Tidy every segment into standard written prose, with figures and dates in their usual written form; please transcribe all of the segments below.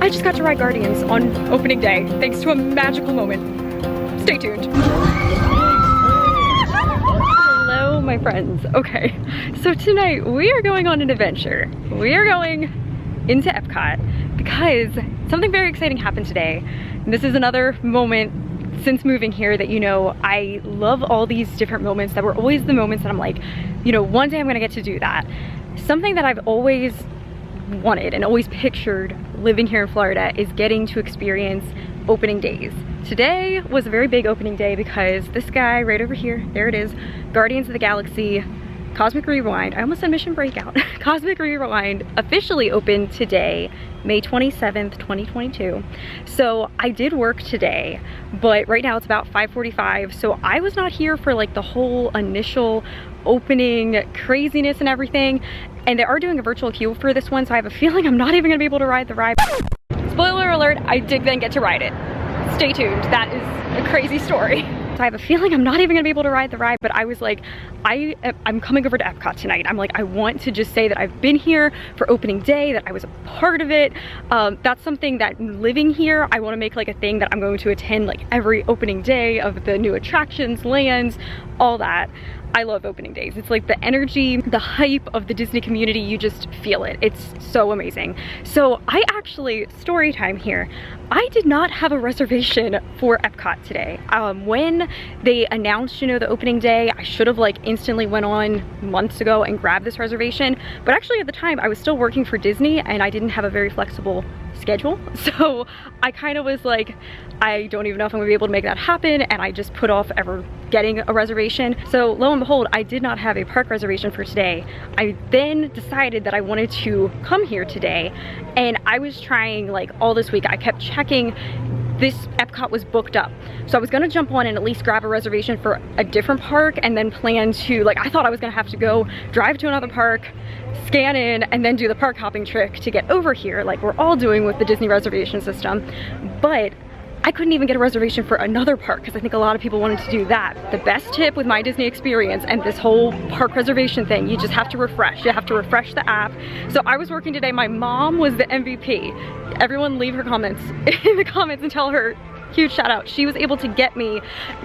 I just got to ride Guardians on opening day thanks to a magical moment. Stay tuned. Hello, my friends. Okay, so tonight we are going on an adventure. We are going into Epcot because something very exciting happened today. And this is another moment since moving here that, you know, I love all these different moments that were always the moments that I'm like, you know, one day I'm gonna get to do that. Something that I've always wanted and always pictured living here in Florida is getting to experience opening days. Today was a very big opening day because this guy right over here, there it is, Guardians of the Galaxy Cosmic Rewind, I almost said Mission Breakout, Cosmic Rewind officially opened today, May 27th, 2022. So I did work today, but right now it's about 5:45, so I was not here for like the whole initial opening craziness and everything. And they are doing a virtual queue for this one, so I have a feeling I'm not even gonna be able to ride the ride. Spoiler alert, I did then get to ride it. Stay tuned, that is a crazy story. So I have a feeling I'm not even gonna be able to ride the ride, but I was like, I'm coming over to Epcot tonight. I'm like, I want to just say that I've been here for opening day, that I was a part of it. That's something that living here, I wanna make like a thing that I'm going to attend like every opening day of the new attractions, lands, all that. I love opening days. It's like the energy, the hype of the Disney community, you just feel it. It's so amazing. So I actually, story time here, I did not have a reservation for Epcot today. When they announced, you know, the opening day, I should have like instantly went on months ago and grabbed this reservation. But actually at the time I was still working for Disney and I didn't have a very flexible schedule. So I kind of was like, I don't even know if I'm gonna be able to make that happen, and I just put off ever getting a reservation. So lo and behold, I did not have a park reservation for today. I then decided that I wanted to come here today, and I was trying like all this week, I kept checking this Epcot was booked up. So I was gonna jump on and at least grab a reservation for a different park and then plan to, like, I thought I was gonna have to go drive to another park, scan in, and then do the park hopping trick to get over here like we're all doing with the Disney reservation system. But I couldn't even get a reservation for another park because I think a lot of people wanted to do that. The best tip with my Disney experience and this whole park reservation thing, you just have to refresh. You have to refresh the app. So I was working today. My mom was the MVP. Everyone leave her comments in the comments and tell her, huge shout out. She was able to get me.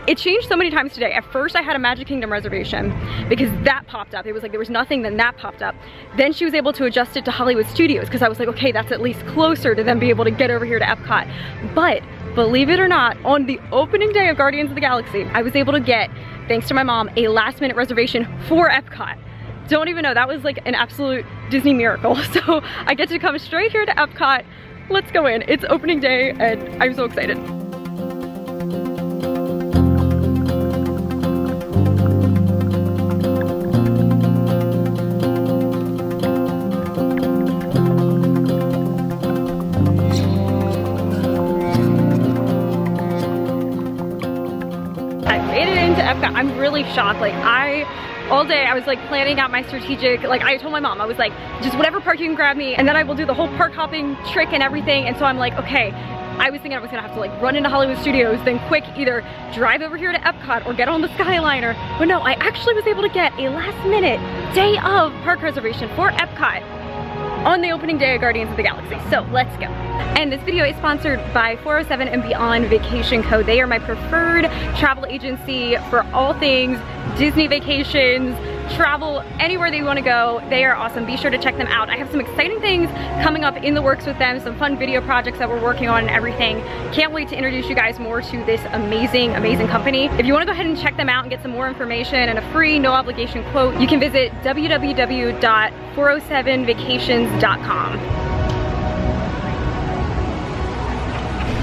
It changed so many times today. At first I had a Magic Kingdom reservation because that popped up. It was like there was nothing, then that popped up. Then she was able to adjust it to Hollywood Studios because I was like, okay, that's at least closer to them being able to get over here to Epcot. But believe it or not, on the opening day of Guardians of the Galaxy, I was able to get, thanks to my mom, a last minute reservation for Epcot. Don't even know, that was like an absolute Disney miracle. So I get to come straight here to Epcot. Let's go in. It's opening day and I'm so excited. Epcot. I'm really shocked. Like all day I was like planning out my strategic, like I told my mom, I was like, just whatever park you can grab me and then I will do the whole park hopping trick and everything. And so I'm like, okay, I was thinking I was gonna have to like run into Hollywood Studios, then quick either drive over here to Epcot or get on the Skyliner. But no, I actually was able to get a last minute day of park reservation for Epcot on the opening day of Guardians of the Galaxy. So let's go. And this video is sponsored by 407 and Beyond Vacation Co. They are my preferred travel agency for all things Disney vacations, travel, anywhere that you want to go. They are awesome. Be sure to check them out. I have some exciting things coming up in the works with them, some fun video projects that we're working on and everything. Can't wait to introduce you guys more to this amazing, amazing company. If you want to go ahead and check them out and get some more information and a free, no obligation quote, you can visit www.407vacations.com.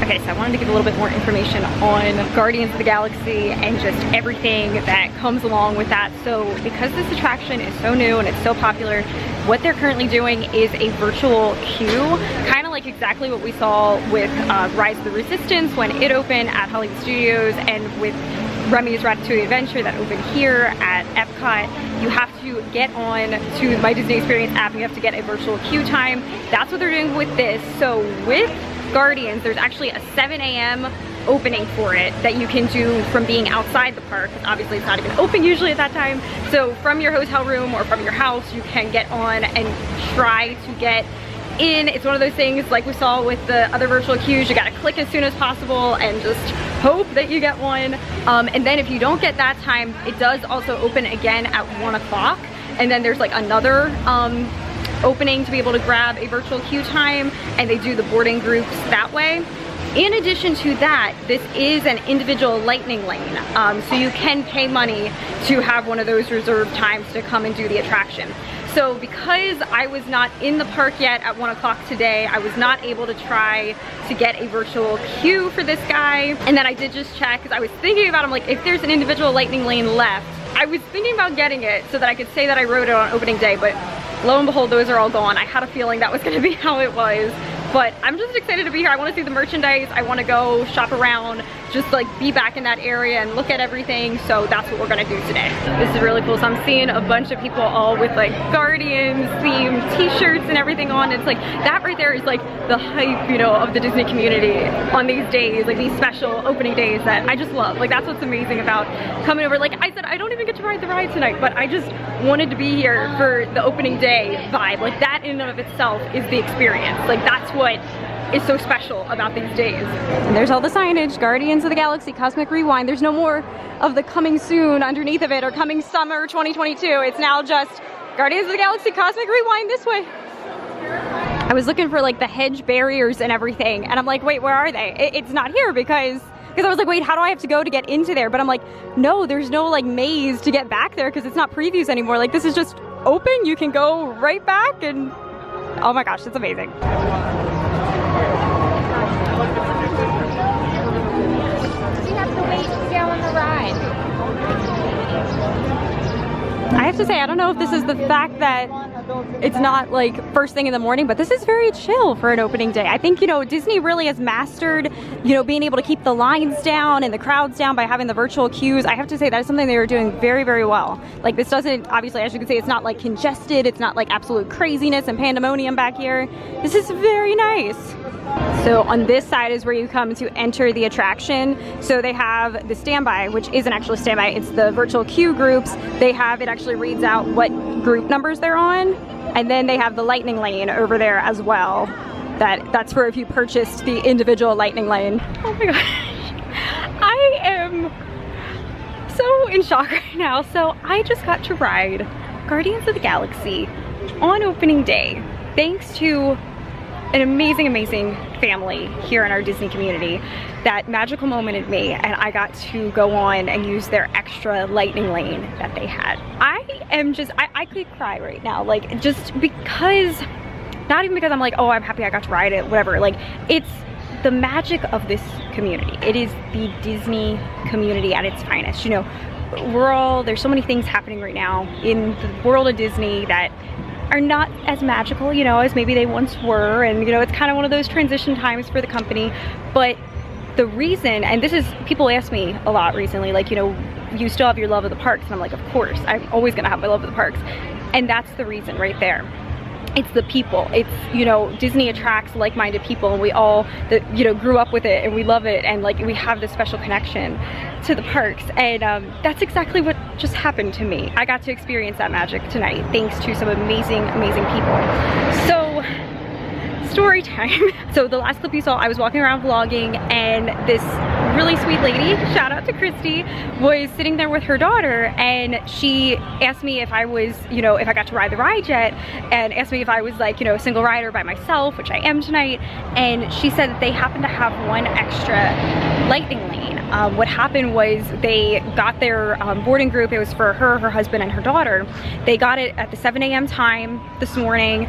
Okay, so I wanted to give a little bit more information on Guardians of the Galaxy and just everything that comes along with that. So because this attraction is so new and it's so popular, what they're currently doing is a virtual queue, kind of like exactly what we saw with Rise of the Resistance when it opened at Hollywood Studios, and with Remy's Ratatouille Adventure that opened here at Epcot. You have to get on to My Disney Experience app and you have to get a virtual queue time. That's what they're doing with this. So with Guardians, there's actually a 7 a.m. opening for it that you can do from being outside the park, because obviously it's not even open usually at that time. So from your hotel room or from your house, you can get on and try to get in. It's one of those things like we saw with the other virtual queues, you gotta click as soon as possible and just hope that you get one. And then if you don't get that time, it does also open again at 1 o'clock. And then there's like another opening to be able to grab a virtual queue time, and they do the boarding groups that way. In addition to that, this is an individual lightning lane. So you can pay money to have one of those reserved times to come and do the attraction. So because I was not in the park yet at 1 o'clock today, I was not able to try to get a virtual queue for this guy. And then I did just check, because I was thinking about, I'm like, if there's an individual lightning lane left, I was thinking about getting it so that I could say that I rode it on opening day, but lo and behold, those are all gone. I had a feeling that was gonna be how it was. But I'm just excited to be here. I want to see the merchandise. I want to go shop around, just like be back in that area and look at everything. So that's what we're gonna do today. This is really cool. So I'm seeing a bunch of people all with like Guardians themed t-shirts and everything on. It's like that right there is like the hype, you know, of the Disney community on these days, like these special opening days that I just love. Like that's what's amazing about coming over. Like I said, I don't even get to ride the ride tonight, but I just wanted to be here for the opening day vibe. Like that in and of itself is the experience. Like that's what is so special about these days. And there's all the signage, Guardians of the Galaxy, Cosmic Rewind. There's no more of the coming soon underneath of it or coming summer 2022. It's now just Guardians of the Galaxy, Cosmic Rewind this way. I was looking for like the hedge barriers and everything, and I'm like, wait, where are they? It's not here because I was like, wait, how do I have to go to get into there? But I'm like, no, there's no like maze to get back there because it's not previews anymore. Like this is just open. You can go right back, and oh my gosh, it's amazing. I have to say, I don't know if this is the fact that it's not like first thing in the morning, but this is very chill for an opening day. I think, you know, Disney really has mastered, you know, being able to keep the lines down and the crowds down by having the virtual queues. I have to say that is something they were doing very, very well. Like this doesn't, obviously, as you can see, it's not like congested. It's not like absolute craziness and pandemonium back here. This is very nice. So on this side is where you come to enter the attraction. So they have the standby, which isn't actually standby, it's the virtual queue groups. They have, it actually reads out what group numbers they're on. And then they have the lightning lane over there as well. That's for if you purchased the individual lightning lane. Oh my gosh, I am so in shock right now. So I just got to ride Guardians of the Galaxy on opening day, thanks to an amazing, amazing family here in our Disney community that magical moment in me, and I got to go on and use their extra lightning lane that they had. I am just, I could cry right now, like just because, not even because I'm like, oh, I'm happy I got to ride it, whatever. Like it's the magic of this community. It is the Disney community at its finest. You know, there's so many things happening right now in the world of Disney that are not as magical, you know, as maybe they once were. And, you know, it's kind of one of those transition times for the company. But the reason, and this is, people ask me a lot recently, like, you know, you still have your love of the parks? And I'm like, of course, I'm always gonna have my love of the parks. And that's the reason right there. It's the people. It's, you know, Disney attracts like-minded people, and we all, you know, grew up with it and we love it, and like we have this special connection to the parks. And that's exactly what just happened to me. I got to experience that magic tonight thanks to some amazing, amazing people. So, story time. So the last clip you saw, I was walking around vlogging, and this really sweet lady, shout out to Christy, was sitting there with her daughter, and she asked me if I was, you know, if I got to ride the ride yet, and asked me if I was like, you know, a single rider by myself, which I am tonight. And she said that they happened to have one extra lightning lane. What happened was they got their boarding group. It was for her, her husband, and her daughter. They got it at the 7 a.m. time this morning.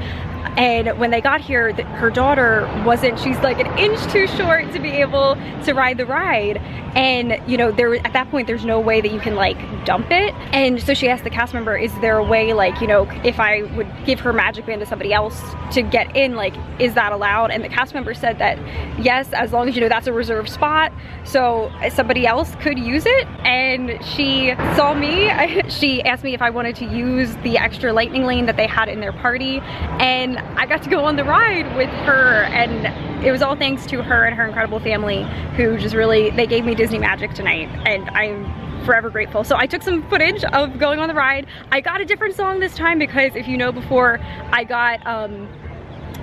And when they got here, her daughter wasn't, she's like an inch too short to be able to ride the ride. And, you know, at that point, there's no way that you can like dump it. And so she asked the cast member, is there a way, like, you know, if I would give her Magic Band to somebody else to get in, like, is that allowed? And the cast member said that yes, as long as, you know, that's a reserved spot, so somebody else could use it. And she saw me, she asked me if I wanted to use the extra lightning lane that they had in their party, and I got to go on the ride with her. And it was all thanks to her and her incredible family, who just really, they gave me Disney magic tonight, and I'm forever grateful. So I took some footage of going on the ride. I got a different song this time because, if you know, before I got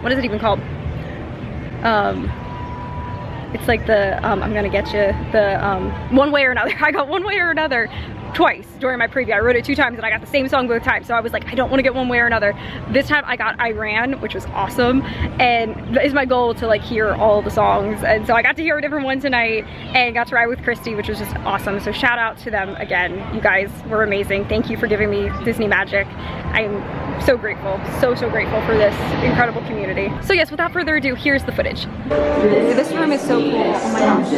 what is it even called? It's like the, I'm gonna get you, the One Way or Another. I got One Way or Another twice during my preview. I wrote it 2 times and I got the same song both times. So I was like, I don't want to get One Way or Another. This time I got Iran, which was awesome. And it's my goal to like hear all the songs. And so I got to hear a different one tonight and got to ride with Christy, which was just awesome. So shout out to them again. You guys were amazing. Thank you for giving me Disney magic. I'm so grateful, so grateful for this incredible community. So yes, without further ado, here's the footage. This room is so cool. Oh my gosh.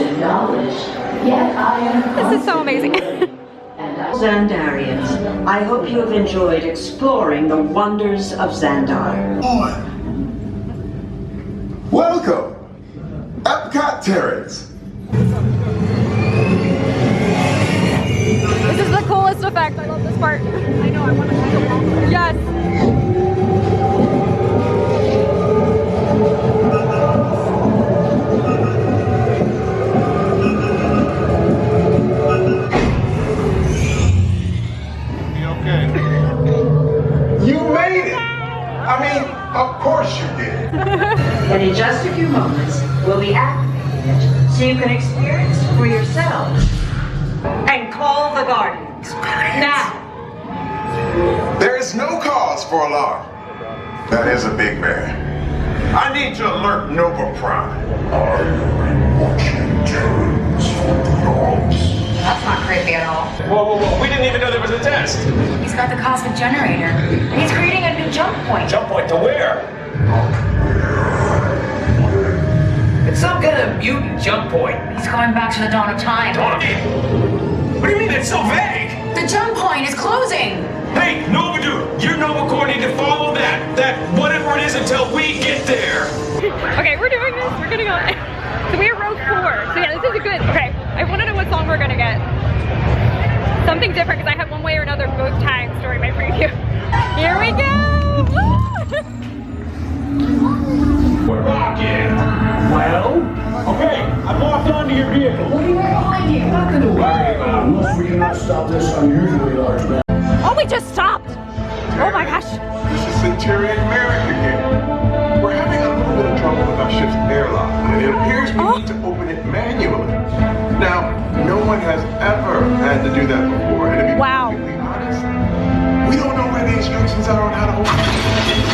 This is so amazing. Xandarians, I hope you have enjoyed exploring the wonders of Xandar. Welcome, Epcot Terrace. This is the coolest effect. I love this part. I know, I want to take a walk. Yes. Of course you did. And in just a few moments, we'll be activated so you can experience for yourself and call the Guardians. Now. There is no cause for alarm. That is a big man. I need to alert Nova Prime. I am watching terrors for dogs. That's not creepy at all. Whoa. We didn't even know there was a test. He's got the cosmic generator. And he's creating a new jump point. Jump point to where? It's some kind of mutant jump point. He's going back to the dawn of time. Dawn? What do you mean it's so vague? The jump point is closing. Hey, Nova Dude, your Nova Corps need to follow that whatever it is until we get there. Okay, we're doing this. We're gonna go. So we are row 4. So yeah, this is a good. Okay, I want to know what song we're gonna get. Something different because I had One Way or Another both times during my preview. Here we go. We're rocking. Well, okay, I've locked onto your vehicle. What do you have behind you? Nothing to worry about. Unless we cannot stop this unusually large man. Oh, we just stopped. Oh my gosh. This is Centurion Merrick again. We're having a little bit of trouble with our ship's airlock, and it appears we need to open it manually. Now, no one has ever had to do that before, and to be perfectly honest, we don't know where the instructions are on how to open it.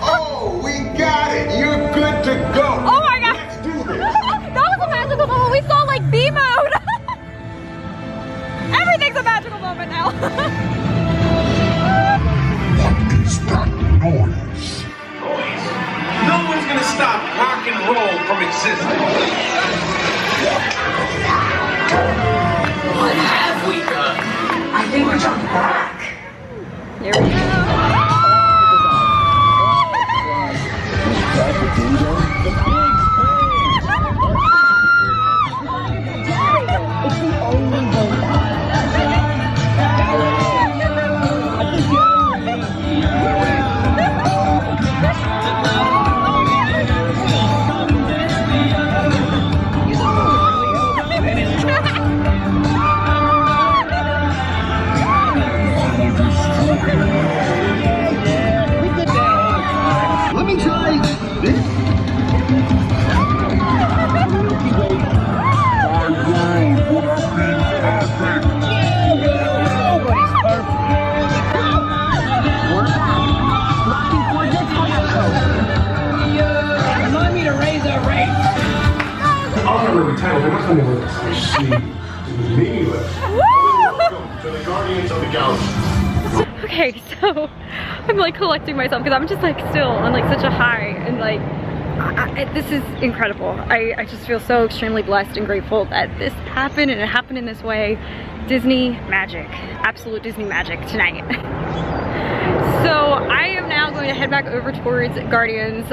Oh, we got it! You're good to go! Oh my gosh! Let's do this! That was a magical moment. We saw like B mode. Everything's a magical moment now. What is that noise? No one's gonna stop rock and roll from existing. What have we done? I think we're jumping back. Here we go. Let me try this. Remind me to raise our rate. I'll have a title. They're not coming with us. I see. It was meaningless. Welcome to the Guardians of the Galaxy. Okay, so I'm like collecting myself because I'm just like still on like such a high and like this is incredible. I just feel so extremely blessed and grateful that this happened and it happened in this way. Disney magic, absolute Disney magic tonight. So I am now going to head back over towards Guardians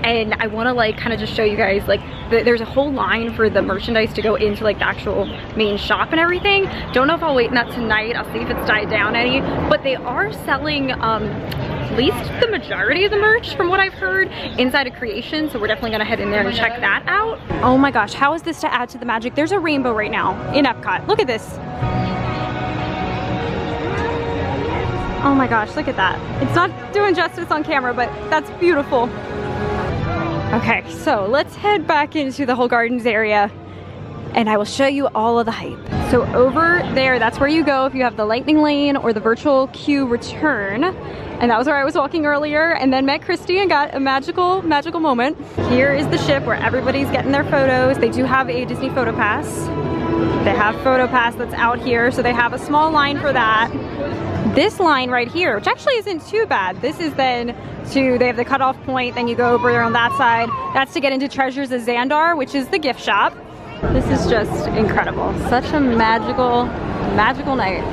and I want to like kind of just show you guys like there's a whole line for the merchandise to go into like the actual main shop and everything. Don't know if I'll wait in that tonight. I'll see if it's died down any, but they are selling at least the majority of the merch from what I've heard inside of Creation, so we're definitely gonna head in there and check that out. Oh my gosh, how is this to add to the magic? There's a rainbow right now in Epcot. Look at this. Oh my gosh, look at that. It's not doing justice on camera, but that's beautiful. Okay, so let's head back into the whole gardens area and I will show you all of the hype. So over there, that's where you go if you have the lightning lane or the virtual queue return. And that was where I was walking earlier and then met Christy and got a magical moment. Here is the ship where everybody's getting their photos. They do have a Disney Photo Pass. They have Photo Pass that's out here, so they have a small line for that. This line right here, which actually isn't too bad. This is then they have the cutoff point, then you go over there on that side. That's to get into Treasures of Xandar, which is the gift shop. This is just incredible. Such a magical night.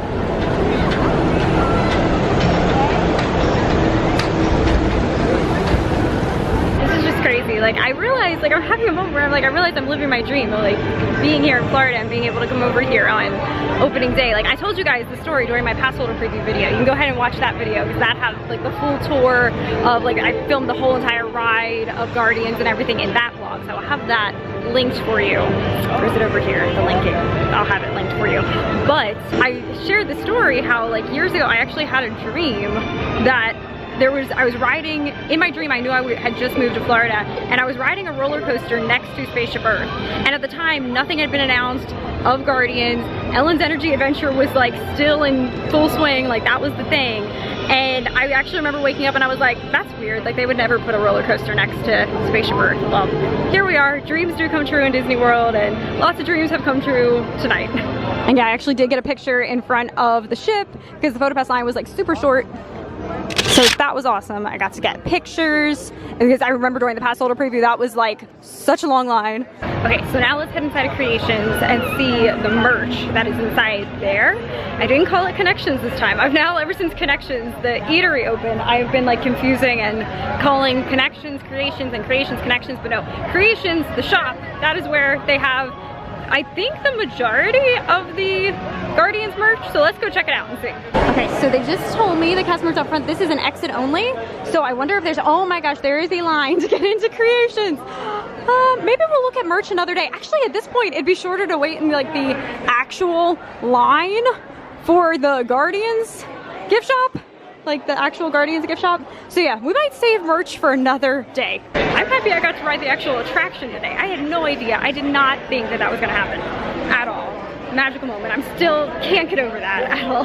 Crazy. Like I realized, like I'm having a moment where I realize I'm living my dream of like being here in Florida and being able to come over here on opening day. Like I told you guys the story during my pass holder preview video. You can go ahead and watch that video because that has like the full tour of like I filmed the whole entire ride of Guardians and everything in that vlog. So I'll have that linked for you. Or is it over here? The linking. I'll have it linked for you. But I shared the story how like years ago I actually had a dream that I was riding, in my dream I knew I had just moved to Florida and I was riding a roller coaster next to Spaceship Earth. And at the time, nothing had been announced of Guardians. Ellen's Energy Adventure was like still in full swing, like that was the thing. And I actually remember waking up and I was like, that's weird, like they would never put a roller coaster next to Spaceship Earth. Well, here we are, dreams do come true in Disney World and lots of dreams have come true tonight. And yeah, I actually did get a picture in front of the ship because the photo pass line was like super short. So that was awesome. I got to get pictures because I remember during the pass holder preview that was like such a long line. Okay, so now let's head inside of Creations and see the merch that is inside there. I didn't call it Connections this time. I've now, ever since Connections, the eatery opened, I've been like confusing and calling Connections Creations and Creations Connections, but no, Creations, the shop, that is where they have I think the majority of the Guardians merch, so let's go check it out and see. Okay, so they just told me, the customers up front, this is an exit only, so I wonder if there's, oh my gosh, there is a line to get into Creations. Maybe we'll look at merch another day. Actually, at this point, it'd be shorter to wait in like the actual line for the Guardians gift shop, like the actual Guardians gift shop. So yeah, we might save merch for another day. I'm happy I got to ride the actual attraction today. I had no idea. I did not think that that was gonna happen at all. Magical moment. I'm still can't get over that at all.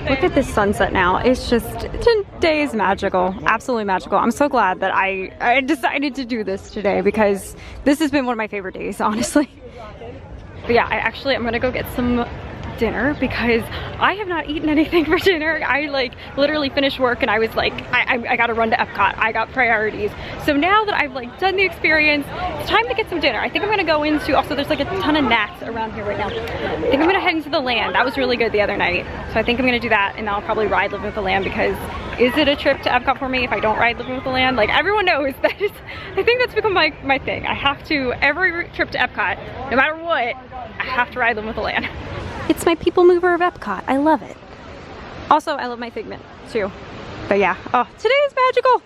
Look at this sunset now. It's just, today is magical. Absolutely magical. I'm so glad that I decided to do this today because this has been one of my favorite days, honestly. But yeah, I'm gonna go get some dinner because I have not eaten anything for dinner. I like literally finished work and I was like, I gotta run to Epcot. I got priorities. So now that I've like done the experience, it's time to get some dinner. I think I'm gonna go into, also there's like a ton of gnats around here right now. I think I'm gonna head into the land. That was really good the other night. So I think I'm gonna do that and I'll probably ride Living with the Land because is it a trip to Epcot for me if I don't ride Living with the Land? Like everyone knows that I think that's become my thing. I have to, every trip to Epcot, no matter what, I have to ride Living with the Land. It's my people mover of Epcot. I love it. Also, I love my Figment too. But yeah, oh, today is magical.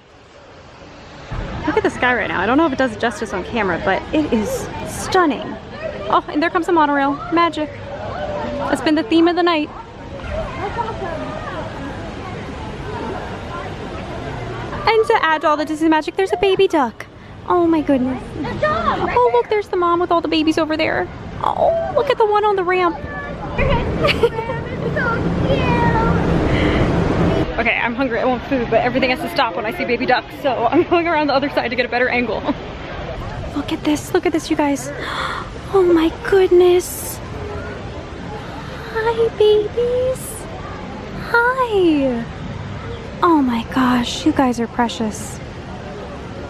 Look at the sky right now. I don't know if it does justice on camera, but it is stunning. Oh, and there comes the monorail. Magic. That's been the theme of the night. And to add to all the Disney magic, there's a baby duck. Oh my goodness. Oh, look, there's the mom with all the babies over there. Oh, look at the one on the ramp. Okay, I'm hungry, I want food, but everything has to stop when I see baby ducks, so I'm going around the other side to get a better angle. Look at this, you guys. Oh my goodness. Hi, babies. Hi. Oh my gosh, you guys are precious.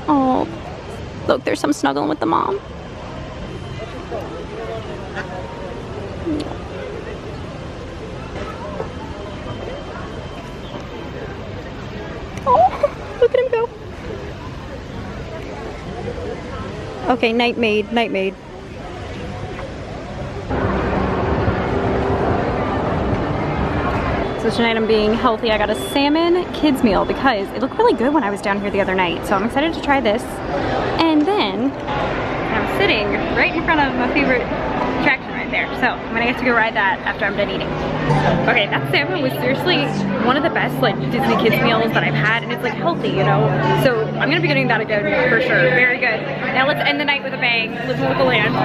Oh, look, there's some snuggling with the mom. Oh, look at him go. Okay, night maid. So tonight I'm being healthy. I got a salmon kids meal because it looked really good when I was down here the other night. So I'm excited to try this. And then I'm sitting right in front of my favorite attraction right there. So I'm gonna get to go ride that after I'm done eating. Okay, that salmon was seriously one of the best like Disney kids meals that I've had, and it's like healthy, you know? So I'm gonna be getting that again for sure. Very good. Now let's end the night with a bang, living with the land.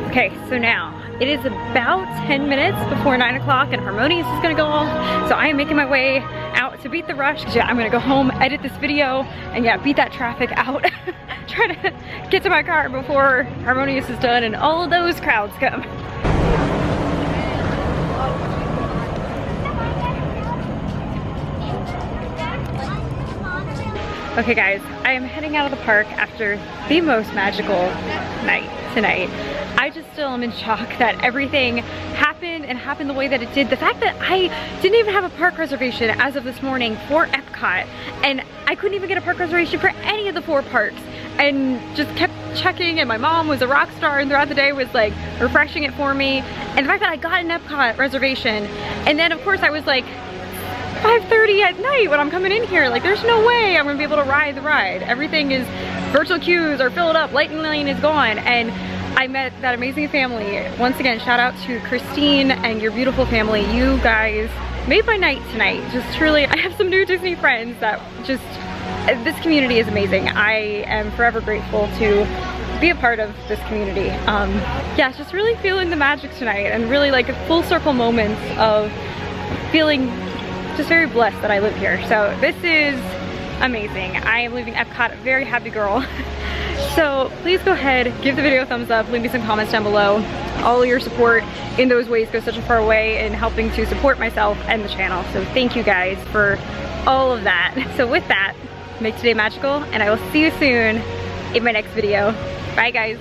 Okay, so now it is about 10 minutes before 9 o'clock and Harmonious is gonna go off. So I am making my way out to beat the rush. Yeah, I'm gonna go home, edit this video, and yeah, beat that traffic out. Try to get to my car before Harmonious is done and all of those crowds come. Okay guys, I am heading out of the park after the most magical night tonight. I just still am in shock that everything happened the way that it did. The fact that I didn't even have a park reservation as of this morning for Epcot, and I couldn't even get a park reservation for any of the 4 parks, and just kept checking, and my mom was a rock star and throughout the day was like refreshing it for me. And the fact that I got an Epcot reservation, and then of course I was like 5:30 at night when I'm coming in here, like there's no way I'm gonna be able to ride the ride. Everything is, virtual queues are filled up, Lightning Lane is gone, and I met that amazing family. Once again, shout out to Christine and your beautiful family. You guys made my night tonight. Just truly, I have some new Disney friends that just, this community is amazing. I am forever grateful to be a part of this community. Yeah, just really feeling the magic tonight and really like full circle moments of feeling just very blessed that I live here. So this is amazing. I am leaving Epcot a very happy girl. So please go ahead, give the video a thumbs up, leave me some comments down below. All of your support in those ways goes such a far way in helping to support myself and the channel. So thank you guys for all of that. So with that, make today magical, and I will see you soon in my next video. Bye guys.